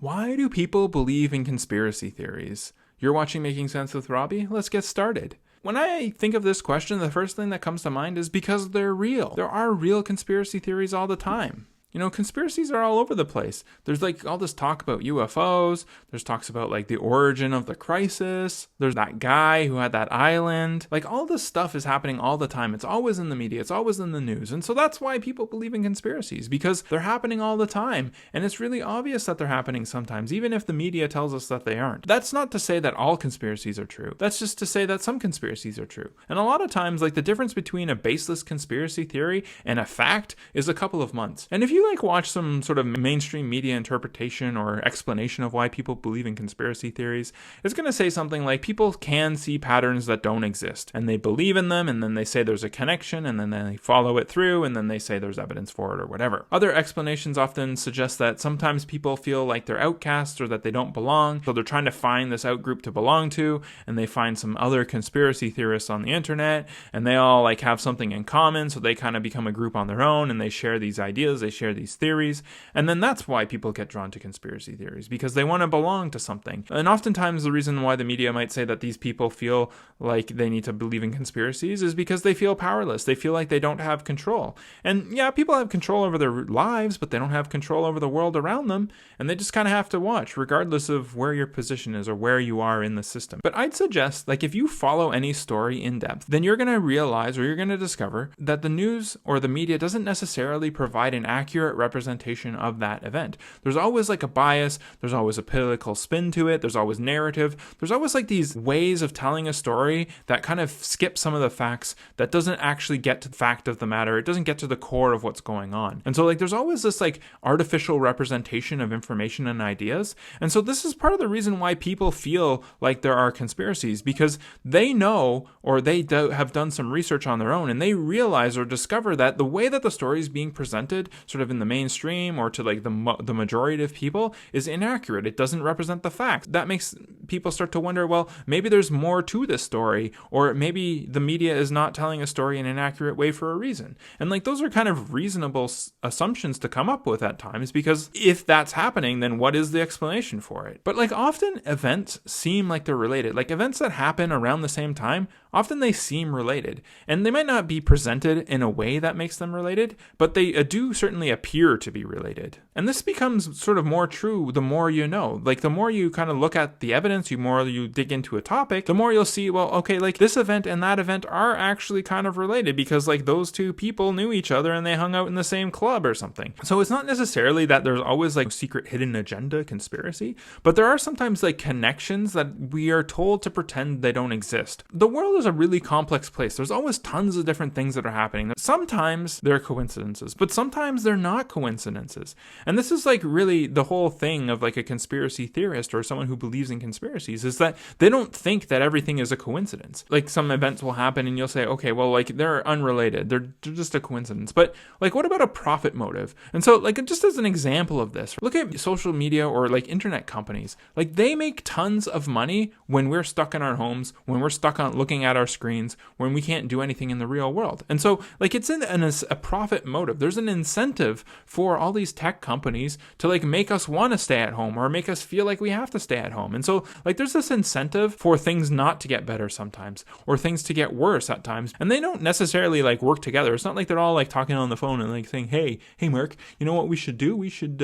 Why do people believe in conspiracy theories? You're watching Making Sense with Robbie? Let's get started. When I think of this question, the first thing that comes to mind is because they're real. There are real conspiracy theories all the time. You know, conspiracies are all over the place. There's like all this talk about UFOs. There's talks about like the origin of the crisis. There's that guy who had that island. Like all this stuff is happening all the time. It's always in the media. It's always in the news. And so that's why people believe in conspiracies, because they're happening all the time. And it's really obvious that they're happening sometimes, even if the media tells us that they aren't. That's not to say that all conspiracies are true. That's just to say that some conspiracies are true. And a lot of times, like the difference between a baseless conspiracy theory and a fact is a couple of months. And if you watch some sort of mainstream media interpretation or explanation of why people believe in conspiracy theories, it's going to say something like people can see patterns that don't exist and they believe in them, and then they say there's a connection, and then they follow it through, and then they say there's evidence for it or whatever. Other explanations often suggest that sometimes people feel like they're outcasts or that they don't belong, so they're trying to find this outgroup to belong to, and they find some other conspiracy theorists on the internet, and they all like have something in common, so they kind of become a group on their own, and they share these ideas, they share these theories, and then that's why people get drawn to conspiracy theories, because they want to belong to something. And oftentimes the reason why the media might say that these people feel like they need to believe in conspiracies is because they feel powerless. They feel like they don't have control. And yeah, people have control over their lives, but they don't have control over the world around them, and they just kind of have to watch, regardless of where your position is or where you are in the system. But I'd suggest, like, if you follow any story in depth, then you're going to realize, or you're going to discover, that the news or the media doesn't necessarily provide an accurate representation of that event. There's always like a bias, there's always a political spin to it, there's always narrative, there's always like these ways of telling a story that kind of skip some of the facts, that doesn't actually get to the fact of the matter, it doesn't get to the core of what's going on. And so like there's always this like artificial representation of information and ideas. And so this is part of the reason why people feel like there are conspiracies, because they know, or they have done some research on their own, and they realize or discover that the way that the story is being presented sort of in the mainstream or to like the majority of people is inaccurate. It doesn't represent the facts. That makes people start to wonder, well, maybe there's more to this story, or maybe the media is not telling a story in an accurate way for a reason. And like those are kind of reasonable assumptions to come up with at times, because if that's happening, then what is the explanation for it? But like often events seem like they're related. Like events that happen around the same time, often they seem related, and they might not be presented in a way that makes them related, but they do certainly appear to be related. And this becomes sort of more true the more you know. Like the more you kind of look at the evidence, the more you dig into a topic, the more you'll see, well, okay, like this event and that event are actually kind of related, because like those two people knew each other and they hung out in the same club or something. So it's not necessarily that there's always like secret hidden agenda conspiracy, but there are sometimes like connections that we are told to pretend they don't exist. The world is a really complex place. There's always tons of different things that are happening. Sometimes they're coincidences, but sometimes they're not coincidences. And this is like really the whole thing of like a conspiracy theorist or someone who believes in conspiracies, is that they don't think that everything is a coincidence. Like some events will happen and you'll say, okay, well, like they're unrelated. They're just a coincidence. But like, what about a profit motive? And so like, just as an example of this, look at social media or like internet companies. Like they make tons of money when we're stuck in our homes, when we're stuck on looking at our screens, when we can't do anything in the real world. And so like it's in a profit motive. There's an incentive for all these tech companies to like make us want to stay at home or make us feel like we have to stay at home. And so like there's this incentive for things not to get better sometimes, or things to get worse at times. And they don't necessarily like work together. It's not like they're all like talking on the phone and like saying, hey Mark, you know what we should do? We should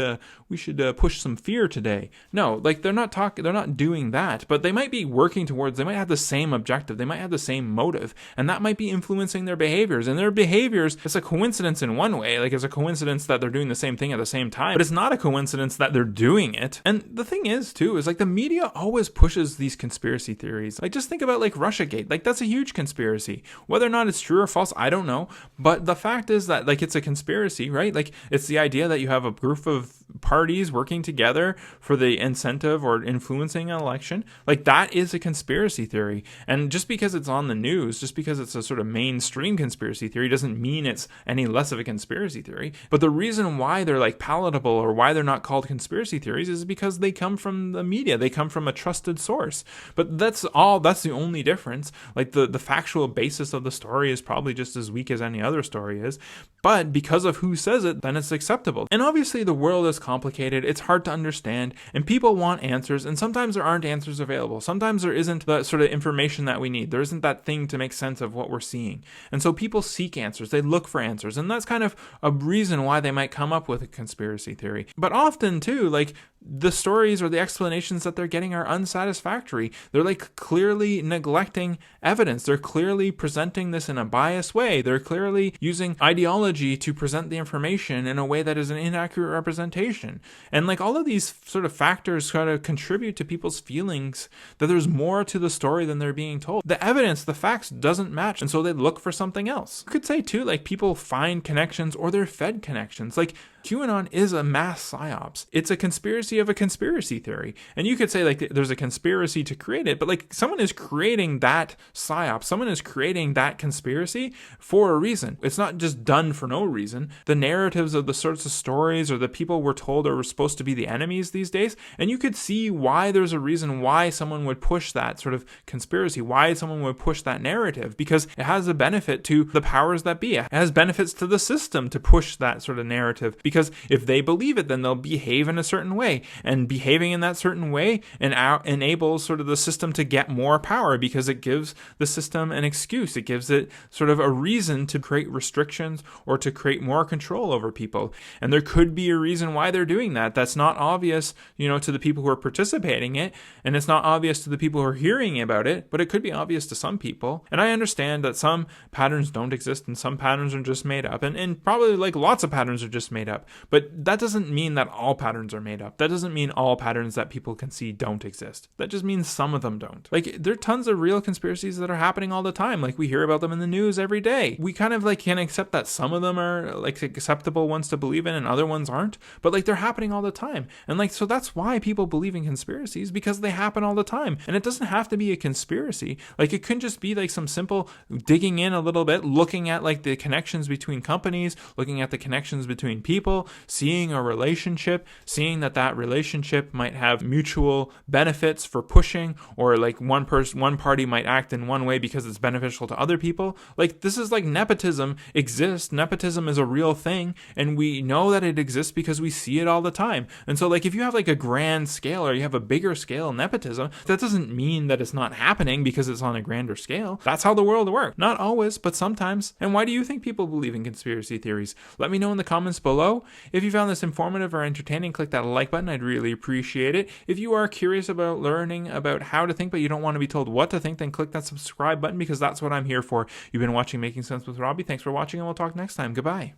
push some fear today. No, like they're not doing that, but they might be working towards, they might have the same objective. They might have the same motive, and that might be influencing their behaviors. And their behaviors, it's a coincidence in one way, like it's a coincidence that they're doing the same thing at the same time, but it's not a coincidence that they're doing it. And the thing is too, is like the media always pushes these conspiracy theories. Like just think about like Russiagate. Like that's a huge conspiracy. Whether or not it's true or false, I don't know. But the fact is that like it's a conspiracy, right? Like it's the idea that you have a group of parties working together for the incentive or influencing an election. Like that is a conspiracy theory. And just because it's on the news, just because it's a sort of mainstream conspiracy theory, doesn't mean it's any less of a conspiracy theory. But the reason why they're like palatable, or why they're not called conspiracy theories, is because they come from the media. They come from a trusted source. But that's the only difference. Like the factual basis of the story is probably just as weak as any other story is. But because of who says it, then it's acceptable. And obviously the world is complicated, it's hard to understand, and people want answers, and sometimes there aren't answers available. Sometimes there isn't the sort of information that we need. There isn't that thing to make sense of what we're seeing. And so people seek answers, they look for answers, and that's kind of a reason why they might come up with a conspiracy theory. But often too, like, the stories or the explanations that they're getting are unsatisfactory. They're like clearly neglecting evidence. They're clearly presenting this in a biased way. They're clearly using ideology to present the information in a way that is an inaccurate representation. And like all of these sort of factors kind of contribute to people's feelings that there's more to the story than they're being told. The evidence, the facts doesn't match, and so they look for something else. You could say too, like, people find connections or they're fed connections. Like, QAnon is a mass psyops. It's a conspiracy of a conspiracy theory. And you could say like there's a conspiracy to create it, but like someone is creating that psyop. Someone is creating that conspiracy for a reason. It's not just done for no reason. The narratives of the sorts of stories or the people we're told are supposed to be the enemies these days. And you could see why there's a reason why someone would push that sort of conspiracy, why someone would push that narrative, because it has a benefit to the powers that be. It has benefits to the system to push that sort of narrative, because if they believe it, then they'll behave in a certain way, and behaving in that certain way enables sort of the system to get more power, because it gives the system an excuse. It gives it sort of a reason to create restrictions or to create more control over people. And there could be a reason why they're doing that. That's not obvious, to the people who are participating in it, and it's not obvious to the people who are hearing about it, but it could be obvious to some people. And I understand that some patterns don't exist and some patterns are just made up, and probably like lots of patterns are just made up. But that doesn't mean that all patterns are made up. That doesn't mean all patterns that people can see don't exist. That just means some of them don't. Like, there are tons of real conspiracies that are happening all the time. Like, we hear about them in the news every day. We kind of like can accept that some of them are like acceptable ones to believe in and other ones aren't. But like, they're happening all the time. And like, so that's why people believe in conspiracies, because they happen all the time. And it doesn't have to be a conspiracy. Like, it could just be like some simple digging in a little bit, looking at like the connections between companies, looking at the connections between people, seeing a relationship, seeing that relationship might have mutual benefits for pushing, or like one party might act in one way because it's beneficial to other people. Like, this is like nepotism exists. Nepotism is a real thing, and we know that it exists because we see it all the time. And so like, if you have like a grand scale or you have a bigger scale nepotism, that doesn't mean that it's not happening because it's on a grander scale. That's how the world works. Not always, but sometimes. And why do you think people believe in conspiracy theories? Let me know in the comments below. If you found this informative or entertaining, click that like button. I'd really appreciate it. If you are curious about learning about how to think, but you don't want to be told what to think, then click that subscribe button, because that's what I'm here for. You've been watching Making Sense with Robbie. Thanks for watching, and we'll talk next time. Goodbye.